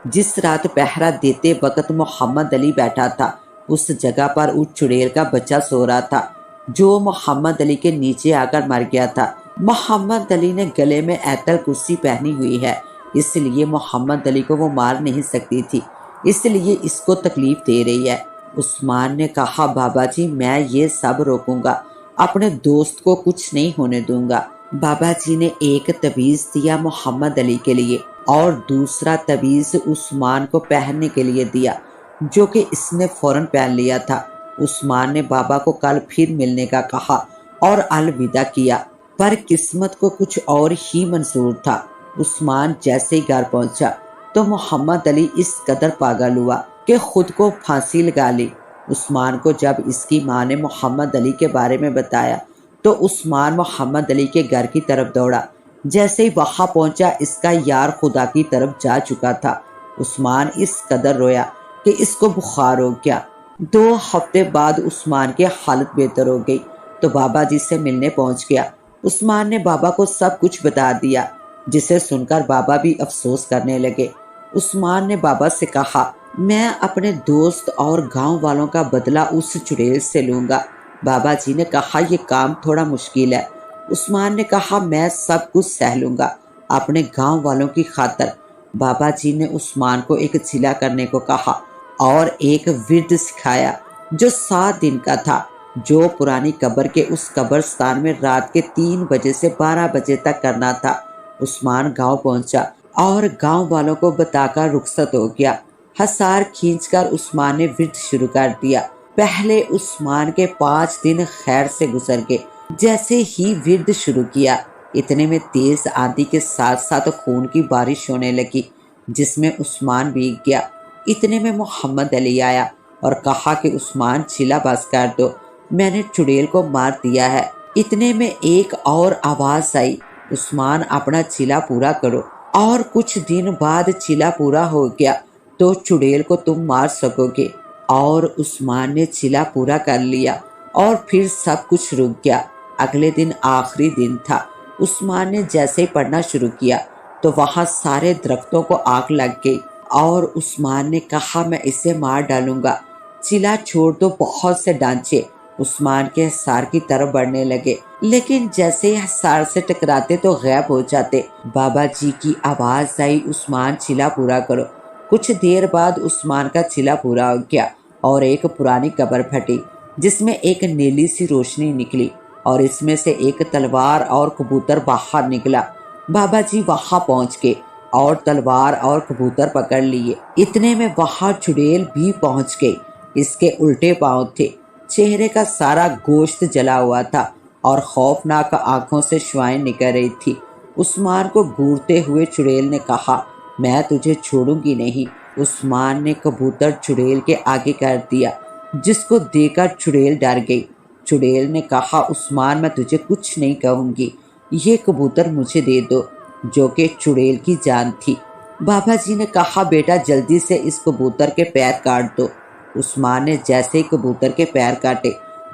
जिस रात पहरा देते वक्त मोहम्मद अली बैठा था, उस जगह पर उस चुड़ैल का बच्चा सो रहा था जो मोहम्मद अली के नीचे आकर मर गया था। मोहम्मद अली ने गले में ऐतल कुर्सी पहनी हुई है, इसलिए मोहम्मद अली को वो मार नहीं सकती थी, इसलिए इसको तकलीफ दे रही है। उस्मान ने कहा, बाबा जी मैं ये सब रोकूंगा, अपने दोस्त को कुछ नहीं होने दूंगा। बाबा जी ने एक तबीज़ दिया मोहम्मद अली के लिए और दूसरा तबीज़ उस्मान को पहनने के लिए दिया, जो कि इसने फौरन पहन लिया था। उस्मान ने बाबा को कल फिर मिलने का कहा और अलविदा किया, पर किस्मत को कुछ और ही मंजूर था। उस्मान जैसे ही घर पहुंचा तो मोहम्मद अली इस कदर पागल हुआ कि खुद को फांसी लगा ली। उस्मान को जब इसकी माँ ने मोहम्मद अली के बारे में बताया तो उस्मान मोहम्मद अली के घर की तरफ दौड़ा। जैसे ही वहां पहुंचा, इसका यार खुदा की तरफ जा चुका था। उस्मान इस कदर रोया कि इसको बुखार हो गया। 2 हफ्ते बाद उस्मान की हालत बेहतर हो गई तो बाबा जी से मिलने पहुंच गया। उस्मान ने बाबा को सब कुछ बता दिया, जिसे सुनकर बाबा भी अफसोस करने लगे। उस्मान ने बाबा से कहा, मैं अपने दोस्त और गांव वालों का बदला उस चुड़ैल से लूंगा। बाबा जी ने कहा, यह काम थोड़ा मुश्किल है। उस्मान ने कहा, मैं सब कुछ सह लूंगा अपने गांव वालों की खातर। बाबा जी ने उस्मान को एक चिला करने को कहा और एक विर्द सिखाया जो 7 दिन का था, जो पुरानी कब्र के उस कब्रस्तान में रात के 3 बजे से 12 बजे तक करना था। उस्मान गांव पहुंचा और गांव वालों को बताकर रुखसत हो गया। हसार खींचकर उस्मान ने विर्द शुरू कर दिया। पहले उस्मान के 5 दिन खैर से गुजर गए। जैसे ही विर्द शुरू किया, इतने में तेज आंधी के साथ साथ खून की बारिश होने लगी, जिसमें उस्मान भीग गया। इतने में मोहम्मद अली आया और कहा कि उस्मान चिला बस कर दो, मैंने चुड़ैल को मार दिया है। इतने में एक और आवाज आई, उस्मान अपना चिला पूरा करो। और कुछ दिन बाद चिला पूरा हो गया तो चुड़ैल को तुम मार सकोगे। और उस्मान ने चिला पूरा कर लिया और फिर सब कुछ रुक गया। अगले दिन आखिरी दिन था। उस्मान ने जैसे ही पढ़ना शुरू किया तो वहां सारे दरख्तों को आग लग गई और उस्मान ने कहा, मैं इसे मार डालूंगा। चिला छोड़ दो। बहुत से ढांचे उस्मान के हसार की तरफ बढ़ने लगे, लेकिन जैसे ही हसार से टकराते तो गायब हो जाते। बाबा जी की आवाज आई, उस्मान चिला पूरा करो। कुछ देर बाद उस्मान का चिला पूरा हो गया और एक पुरानी कब्र फटी, जिसमें एक नीली सी रोशनी निकली और इसमें से एक तलवार और कबूतर बाहर निकला। बाबा जी वहां पहुंच गए और तलवार और कबूतर पकड़ लिए। इतने में वहां चुड़ैल भी पहुंच गई। इसके उल्टे पांव थे, चेहरे का सारा गोश्त जला हुआ था और खौफनाक आंखों से श्वाएं निकल रही थी। उस्मान को घूरते हुए चुड़ैल ने कहा, मैं तुझे छोड़ूंगी नहीं। उस्मान ने कबूतर चुड़ैल के आगे कर दिया, जिसको देखकर चुड़ैल डर गई। चुड़ैल ने कहा, उस्मान मैं तुझे कुछ नहीं कहूंगी, ये कबूतर मुझे दे दो, जो कि चुड़ैल की जान थी। बाबा जी ने कहा, बेटा जल्दी से इस कबूतर के पैर काट दो। उस्मान ने जैसे ही कबूतर के पैर काटे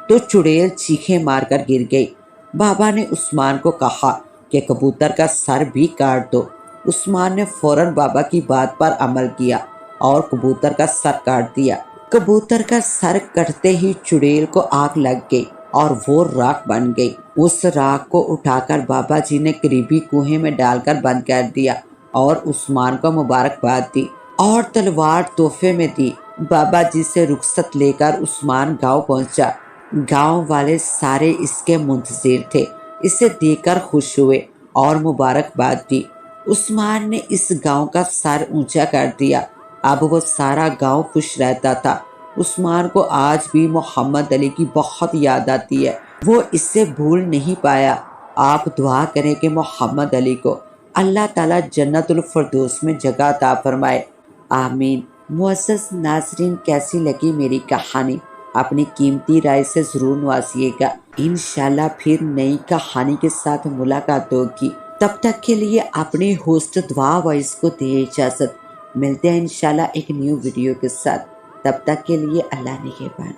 तो चुड़ैल चीखें मारकर गिर गई। बाबा ने उस्मान को कहा कि कबूतर का सर भी काट दो। उस्मान ने फौरन बाबा की बात पर अमल किया और कबूतर का सर काट दिया। कबूतर का सर कटते ही चुड़ैल को आग लग गई और वो राख बन गई। उस राख को उठाकर बाबा जी ने करीबी कुएं में डालकर बंद कर दिया और उस्मान को मुबारकबाद दी और तलवार तोहफे में दी। बाबा जी से रुखसत लेकर उस्मान गांव पहुंचा। गांव वाले सारे इसके मुंतजिर थे। इसे देखकर खुश हुए और मुबारकबाद दी। उस्मान ने इस गांव का सर ऊंचा कर दिया। अब वो सारा गांव खुश रहता था। उस्मान को आज भी मोहम्मद अली की बहुत याद आती है। वो इससे भूल नहीं पाया। आप दुआ करें कि मोहम्मद अली को अल्लाह ताला जन्नतुल फिरदौस में जगह अता फरमाए। आमीन। मुअज़्ज़ज़ नाज़रीन, कैसी लगी मेरी कहानी? अपनी कीमती राय से ज़रूर नवाजिएगा। इंशाल्लाह फिर नई कहानी के साथ मुलाकात होगी। तब तक के लिए अपने होस्ट दुआ वॉइस को दे इजाज़त। मिलते हैं इंशाल्लाह एक न्यू वीडियो के साथ। तब तक के लिए अल्लाह निगहबान।